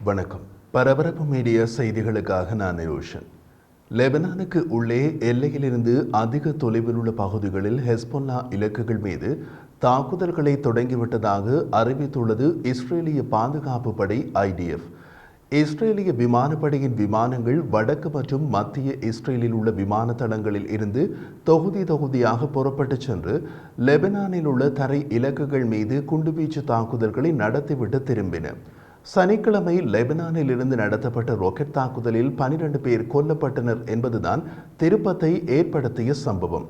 வணக்கம். பரபரப்பு மீடியா செய்திகளுக்காக நான் ரோஷன். லெபனானுக்கு உள்ளே எல்லையிலிருந்து அதிக தொலைவில் உள்ள பகுதிகளில் ஹெஸ்பொல்லா இலக்குகள் மீது தாக்குதல்களை தொடங்கிவிட்டதாக அறிவித்துள்ளது இஸ்ரேலிய பாதுகாப்பு படை IDF. இஸ்ரேலிய விமானப்படையின் விமானங்கள் வடக்கு மற்றும் மத்திய இஸ்ரேலில் உள்ள விமான தளங்களில் இருந்து தொகுதியாக புறப்பட்டுச் சென்று லெபனானில் உள்ள தரை இலக்குகள் மீது குண்டுவீச்சு தாக்குதல்களை நடத்திவிட்டு திரும்பின. சனிக்கிழமை லெபனானில் இருந்து நடத்தப்பட்ட ராக்கெட் தாக்குதலில் 12 பேர் கொல்லப்பட்டனர் என்பதுதான் திருப்பத்தை ஏற்படுத்திய சம்பவம்.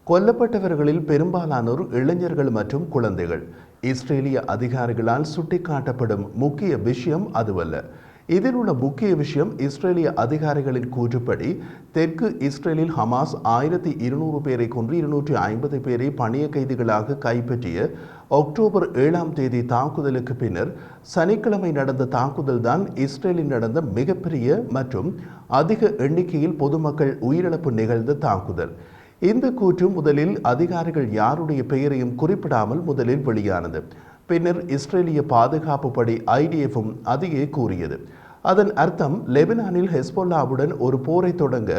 கொல்லப்பட்டவர்களில் பெரும்பாலானோர் இளைஞர்கள் மற்றும் குழந்தைகள். இஸ்ரேலிய அதிகாரிகளால் சுட்டிக்காட்டப்படும் முக்கிய விஷயம் அதுவல்ல. இதில் உள்ள முக்கிய விஷயம், இஸ்ரேலிய அதிகாரிகளின் கூற்றுப்படி தெற்கு இஸ்ரேலில் ஹமாஸ் 1200 பேரை கொன்று 250 பேரை பணிய கைதிகளாக கைப்பற்றிய அக்டோபர் 7ஆம் தேதி தாக்குதலுக்கு பின்னர் சனிக்கிழமை நடந்த தாக்குதல் தான் இஸ்ரேலில் நடந்த மிகப்பெரிய மற்றும் அதிக எண்ணிக்கையில் பொதுமக்கள் உயிரிழப்பு நிகழ்ந்த தாக்குதல். இந்த கூற்று முதலில் அதிகாரிகள் யாருடைய பெயரையும் குறிப்பிடாமல் முதலில் வெளியானது. பின்னர் இஸ்ரேலிய பாதுகாப்பு படை IDFம் அதையே கூறியது. அதன் அர்த்தம், லெபனானில் ஹெஸ்பொல்லாவுடன் ஒரு போரை தொடங்க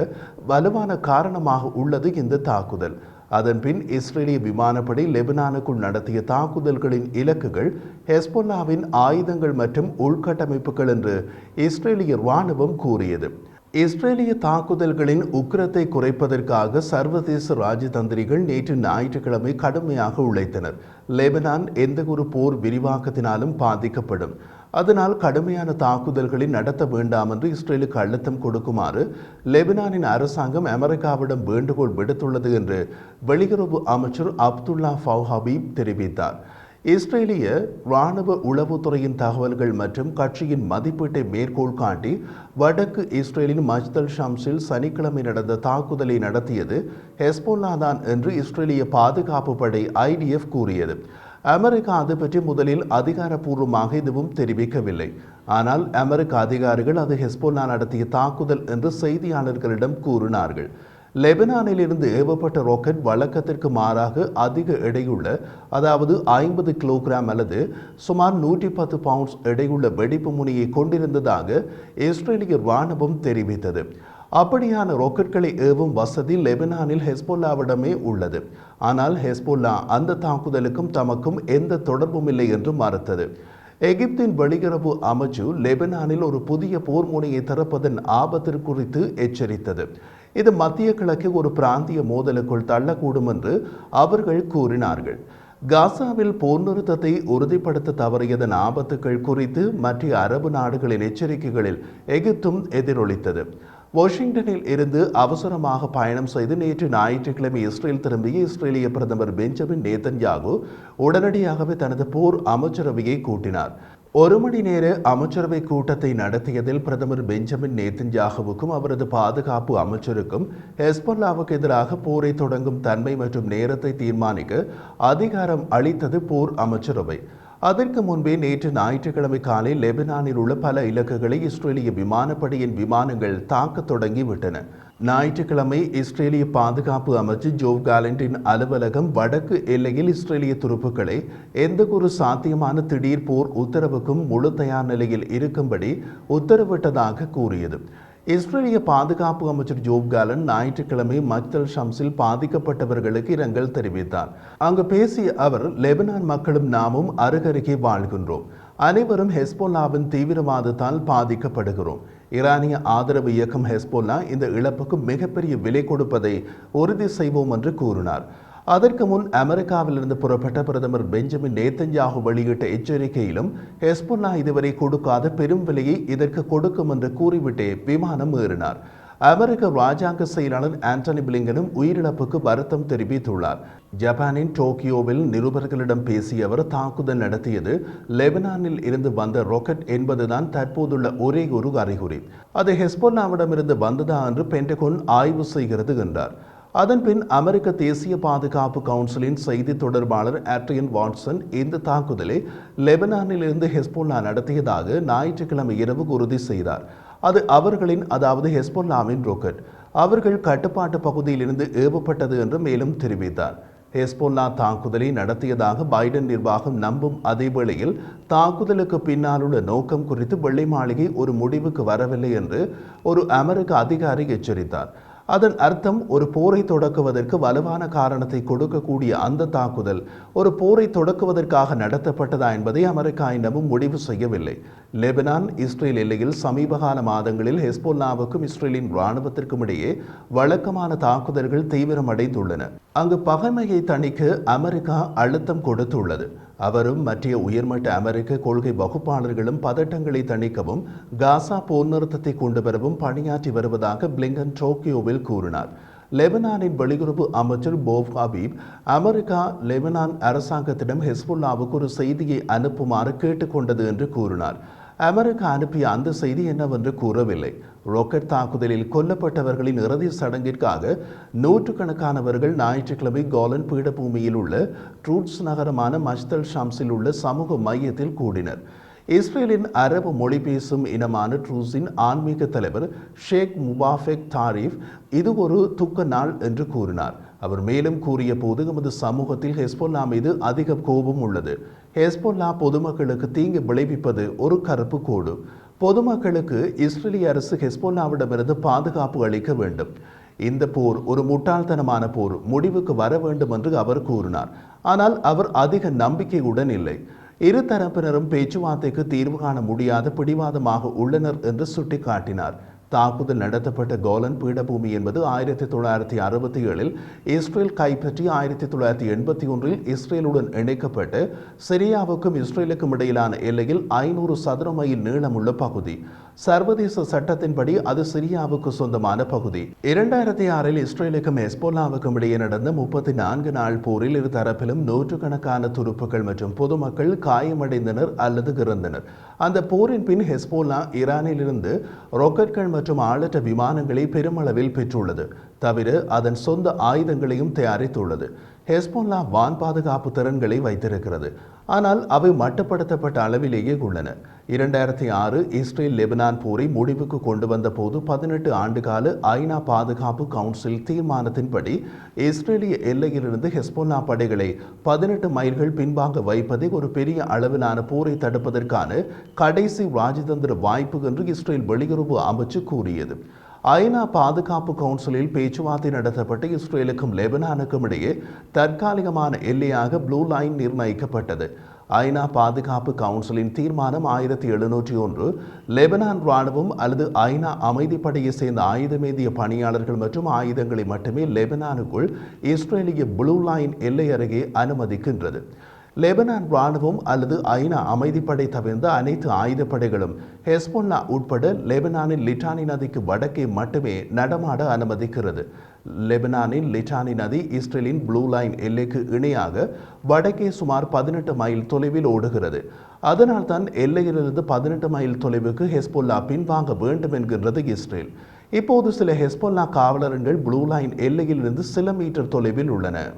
வலுவான காரணமாக உள்ளது இந்த தாக்குதல். அதன்பின் இஸ்ரேலிய விமானப்படை லெபனானுக்குள் நடத்திய தாக்குதல்களின் இலக்குகள் ஹெஸ்பொல்லாவின் ஆயுதங்கள் மற்றும் உள்கட்டமைப்புகள் என்று இஸ்ரேலிய இராணுவம் கூறியது. இஸ்ரேலிய தாக்குதல்களின் உக்கிரத்தை குறைப்பதற்காக சர்வதேச ராஜதந்திரிகள் நேற்று ஞாயிற்றுக்கிழமை கடுமையாக உழைத்தனர். லெபனான் எந்த ஒரு போர் விரிவாக்கத்தினாலும் பாதிக்கப்படும், அதனால் கடுமையான தாக்குதல்களை நடத்த வேண்டாம் என்று இஸ்ரேலுக்கு அழுத்தம் கொடுக்குமாறு லெபனானின் அரசாங்கம் அமெரிக்காவிடம் வேண்டுகோள் விடுத்துள்ளது என்று வெளியுறவு அமைச்சர் அப்துல்லா ஃபௌஹபீப் தெரிவித்தார். இஸ்ரேலிய இராணுவ உளவுத்துறையின் தகவல்கள் மற்றும் கட்சியின் மதிப்பீட்டை மேற்கோள் காட்டி வடக்கு இஸ்ரேலின் மஜ்தல் ஷம்ஸில் சனிக்கிழமை நடந்த தாக்குதலை நடத்தியது ஹெஸ்பொல்லா தான் என்று இஸ்ரேலிய பாதுகாப்பு படை IDF கூறியது. அமெரிக்கா அது பற்றி முதலில் அதிகாரப்பூர்வமாக எதுவும் தெரிவிக்கவில்லை. ஆனால் அமெரிக்க அதிகாரிகள் அது ஹெஸ்பொல்லா நடத்திய தாக்குதல் என்று செய்தியாளர்களிடம் கூறினார்கள். லெபனானில் இருந்து ஏவப்பட்ட ராக்கெட் வழக்கத்திற்கு மாறாக அதிக எடையுள்ள, அதாவது 50 கிலோகிராம் அல்லது சுமார் 110 பவுண்ட்ஸ் எடையுள்ள வெடிப்பு முனையை கொண்டிருந்ததாக இஸ்ரேலிய இராணுவம் தெரிவித்தது. அப்படியான ராக்கெட்களை ஏவும் வசதி லெபனானில் ஹெஸ்பொல்லாவிடமே உள்ளது. ஆனால் ஹெஸ்பொல்லா அந்த தாக்குதலுக்கும் தமக்கும் எந்த தொடர்பும் இல்லை என்று மறுத்தது. எகிப்தின் வெளியுறவு அமைச்சு லெபனானில் ஒரு புதிய போர் முனையை திறப்பதன் ஆபத்து குறித்து எச்சரித்தது. இது மத்திய கிழக்கு ஒரு பிராந்திய மோதலுக்குள் தள்ளக்கூடும் என்று அவர்கள் கூறினார்கள். காசாவில் போர் நிறுத்தத்தை உறுதிப்படுத்த தவறியதன் ஆபத்துக்கள் குறித்து மற்ற அரபு நாடுகளின் எச்சரிக்கைகளில் எகிப்தும் எதிரொலித்தது. வாஷிங்டனில் இருந்து அவசரமாக பயணம் செய்து நேற்று ஞாயிற்றுக்கிழமை இஸ்ரேல் திரும்பிய இஸ்ரேலிய பிரதமர் பெஞ்சமின் நேதன்யாகு உடனடியாகவே தனது போர் அமைச்சரவையை கூட்டினார். 1 மணி நேர அமைச்சரவை கூட்டத்தை நடத்தியதில் பிரதமர் பெஞ்சமின் நேதன்யாகுவுக்கும் அவரது பாதுகாப்பு அமைச்சருக்கும் ஹெஸ்பொல்லாவுக்கு எதிராக போரை தொடங்கும் தன்மை மற்றும் நேரத்தை தீர்மானிக்க அதிகாரம் அளித்தது போர் அமைச்சரவை. அதற்கு முன்பே நேற்று ஞாயிற்றுக்கிழமை காலை லெபனானில் உள்ள பல இலக்குகளை இஸ்ரேலிய விமானப்படையின் விமானங்கள் தாக்க தொடங்கிவிட்டன. ஞாயிற்றுக்கிழமை இஸ்ரேலிய பாதுகாப்பு அமைச்சர் ஜோவ் காலண்டின் அலுவலகம் வடக்கு எல்லையில் இஸ்ரேலிய துருப்புக்களை எந்த ஒரு சாத்தியமான திடீர் போர் உத்தரவுக்கும் முழு தயார் நிலையில் இருக்கும்படி உத்தரவிட்டதாக கூறியது. இஸ்ரேலிய பாதுகாப்பு அமைச்சர் ஜோவ் காலன் ஞாயிற்றுக்கிழமை மஜ்தல் ஷம்ஸில் பாதிக்கப்பட்டவர்களுக்கு இரங்கல் தெரிவித்தார். அங்கு பேசிய அவர், லெபனான் மக்களும் நாமும் அருகருகே வாழ்கின்றோம். அனைவரும் ஹெஸ்பொல்லாவின் தீவிரவாதத்தால் பாதிக்கப்படுகிறோம். ஈரானிய ஆதரவு இயக்கம் ஹெஸ்பொல்லா இந்த இழப்புக்கு மிகப்பெரிய விலை கொடுப்பதை உறுதி செய்வோம் என்று கூறினார். அதற்கு முன் அமெரிக்காவிலிருந்து புறப்பட்ட பிரதமர் பெஞ்சமின் நேதன்யாகு வெளியிட்ட எச்சரிக்கையிலும் ஹெஸ்பொல்லா இதுவரை கொடுக்காத பெரும் விலையை இதற்கு கொடுக்கும் என்று கூறிவிட்டே விமானம் ஏறினார். அமெரிக்க ராஜாங்க செயலாளர் ஆண்டனி பிளிங்கனும் உயிரிழப்புக்கு வருத்தம் தெரிவித்துள்ளார். ஜப்பானின் டோக்கியோவில் நிருபர்களிடம் பேசிய அவர், தாக்குதல் நடத்தியது லெபனானில் இருந்து வந்த ராக்கெட் என்பதுதான் தற்போதுள்ள ஒரே ஒரு அறிகுறி. அது ஹெஸ்பொல்லாவிடமிருந்து வந்ததா என்று பென்டகன் ஆய்வு செய்கிறது என்றார். அதன்பின் அமெரிக்க தேசிய பாதுகாப்பு கவுன்சிலின் செய்தி தொடர்பாளர் ஆட்ரியன் வாட்சன் இந்த தாக்குதலை லெபனானில் இருந்து ஹெஸ்பொல்லா நடத்தியதாக ஞாயிற்றுக்கிழமை இரவு உறுதி செய்தார். அது அவர்களின், அதாவது ஹெஸ்பொல்லாவின் ராக்கெட் அவர்கள் கட்டுப்பாட்டு பகுதியில் இருந்து ஏவப்பட்டது என்று மேலும் தெரிவித்தார். ஹெஸ்போல்லா தாக்குதலை நடத்தியதாக பைடன் நிர்வாகம் நம்பும் அதே வேளையில் தாக்குதலுக்கு பின்னாலுள்ள நோக்கம் குறித்து வெள்ளை மாளிகை ஒரு முடிவுக்கு வரவில்லை என்று ஒரு அமெரிக்க அதிகாரி எச்சரித்தார். அதன் அர்த்தம் ஒரு போரை தொடக்குவதற்கு வலுவான காரணத்தை கொடுக்கக்கூடிய அந்த தாக்குதல் ஒரு போரை தொடக்குவதற்காக நடத்தப்பட்டதா என்பதை அமெரிக்கா இன்னமும் முடிவு செய்யவில்லை. லெபனான் இஸ்ரேல் எல்லையில் சமீபகால மாதங்களில் ஹெஸ்போல்லாவுக்கும் இஸ்ரேலின் இராணுவத்திற்கும் இடையே வழக்கமான தாக்குதல்கள் தீவிரமடைந்துள்ளன. அங்கு பகைமையை தணிக்க அமெரிக்கா அழுத்தம் கொடுத்துள்ளது. அவரும் மற்ற உயர்மட்ட அமெரிக்க கொள்கை வகுப்பாளர்களும் பதட்டங்களை தணிக்கவும் காசா போர் நிறுத்தத்தை கொண்டு வரவும் பணியாற்றி வருவதாக பிளிங்கன் டோக்கியோவில் கூறினார். லெபனானின் வெளியுறவு அமைச்சர் போப் ஹபீப் அமெரிக்கா லெபனான் அரசாங்கத்திடம் ஹெஸ்புல்லாவுக்கு ஒரு செய்தியை அனுப்புமாறு கேட்டுக்கொண்டது என்று கூறினார். அமெரிக்கா அனுப்பிய அந்த செய்தி என்னவென்று கூறவில்லை. ராக்கெட் தாக்குதலில் கொல்லப்பட்டவர்களின் இறுதி சடங்கிற்காக நூற்றுக்கணக்கானவர்கள் ஞாயிற்றுக்கிழமை கோலன் பீடபூமியில் உள்ள ட்ரூட்ஸ் நகரமான மஜ்தல் ஷம்ஸில் உள்ள சமூக மையத்தில் கூடினர். இஸ்ரேலின் அரபு மொழி பேசும் இனமான ட்ரூஸின் ஆன்மீக தலைவர் ஷேக் முபாஃபெக் தாரிஃப் இது ஒரு துக்க நாள் என்று கூறினார். அவர் மேலும் கூறிய போது எமது சமூகத்தில் ஹெஸ்போல்லா மீது அதிக கோபம் உள்ளது. ஹெஸ்போல்லா பொதுமக்களுக்கு தீங்கு விளைவிப்பது ஒரு கருப்பு கோடு. பொதுமக்களுக்கு இஸ்ரேலிய அரசு ஹெஸ்போல்லாவிடமிருந்து பாதுகாப்பு அளிக்க வேண்டும். இந்த போர் ஒரு முட்டாள்தனமான போர், முடிவுக்கு வர வேண்டும் என்று அவர் கூறினார். ஆனால் அவர் அதிக நம்பிக்கையுடன் இல்லை. இரு தரப்பினரும் பேச்சுவார்த்தைக்கு தீர்வு காண முடியாத பிடிவாதமாக உள்ளனர் என்று சுட்டிக்காட்டினார். தாக்குதல் நடத்தப்பட்ட கோலன் பீடபூமி என்பது 1967 இஸ்ரேல் கைப்பற்றி 1981 இஸ்ரேலுடன் இணைக்கப்பட்டு சிரியாவுக்கும் இஸ்ரேலுக்கும் இடையிலான எல்லையில் 500 சதுர மைல் நீளமுள்ள பகுதி. சர்வதேச சட்டத்தின்படி அது சிரியாவுக்கு சொந்தமான பகுதி. 2006 இஸ்ரேலுக்கும் ஹெஸ்போல்லாவுக்கும் இடையே நடந்த 34 நாள் போரில் இரு தரப்பிலும் நூற்றுக்கணக்கான துருப்புகள் மற்றும் பொதுமக்கள் காயமடைந்தனர் அல்லது இறந்தனர். அந்த போரின் பின் ஹெஸ்போல்லா ஈரானிலிருந்து ராக்கெட்கள் மற்றும் ஆளற்ற விமானங்களை பெருமளவில் பெற்றுள்ளது. தவிர அதன் சொந்த ஆயுதங்களையும் தயாரித்துள்ளது. ஹெஸ்போல்லா வான் பாதுகாப்பு திறன்களை வைத்திருக்கிறது, ஆனால் அவை மட்டுப்படுத்தப்பட்ட அளவிலேயே உள்ளன. 2006 இஸ்ரேல் லெபனான் போரை முடிவுக்கு கொண்டு வந்த போது 18 ஆண்டுகால ஐநா பாதுகாப்பு கவுன்சில் தீர்மானத்தின்படி இஸ்ரேலிய எல்லையிலிருந்து ஹெஸ்போல்லா படைகளை 18 மைல்கள் பின்வாங்க வைப்பதை ஒரு பெரிய அளவிலான போரை தடுப்பதற்கான கடைசி ராஜதந்திர வாய்ப்பு என்று இஸ்ரேல் வெளியுறவு அமைச்சு கூறியது. ஐநா பாதுகாப்பு கவுன்சிலில் பேச்சுவார்த்தை நடத்தப்பட்டு இஸ்ரேலுக்கும் லெபனானுக்கும் இடையே தற்காலிகமான எல்லையாக ப்ளூ லைன் நிர்ணயிக்கப்பட்டது. ஐநா பாதுகாப்பு கவுன்சிலின் தீர்மானம் 1701 லெபனான் இராணுவம் அல்லது ஐநா அமைதிப்படையை சேர்ந்த ஆயுதமேந்திய பணியாளர்கள் மற்றும் ஆயுதங்களை மட்டுமே லெபனானுக்குள் இஸ்ரேலிய ப்ளூ லைன் எல்லை அருகே அனுமதிக்கின்றது. லெபனான் இராணுவம் அல்லது ஐநா அமைதிப்படை தவிர்ந்த அனைத்து ஆயுதப்படைகளும் ஹெஸ்போல்லா உட்பட லெபனானின் லிட்டானி நதிக்கு வடக்கே மட்டுமே நடமாட அனுமதிக்கிறது. லெபனானின் லிட்டானி நதி இஸ்ரேலின் ப்ளூ லைன் எல்லைக்கு இணையாக வடக்கே சுமார் 18 மைல் தொலைவில் ஓடுகிறது. அதனால் தான் எல்லையிலிருந்து 18 மைல் தொலைவுக்கு ஹெஸ்போல்லா பின்வாங்க வேண்டும் என்கின்றது இஸ்ரேல். இப்போது சில ஹெஸ்போல்லா காவலர்கள் ப்ளூ லைன் எல்லையிலிருந்து சில மீட்டர் தொலைவில் உள்ளனர்.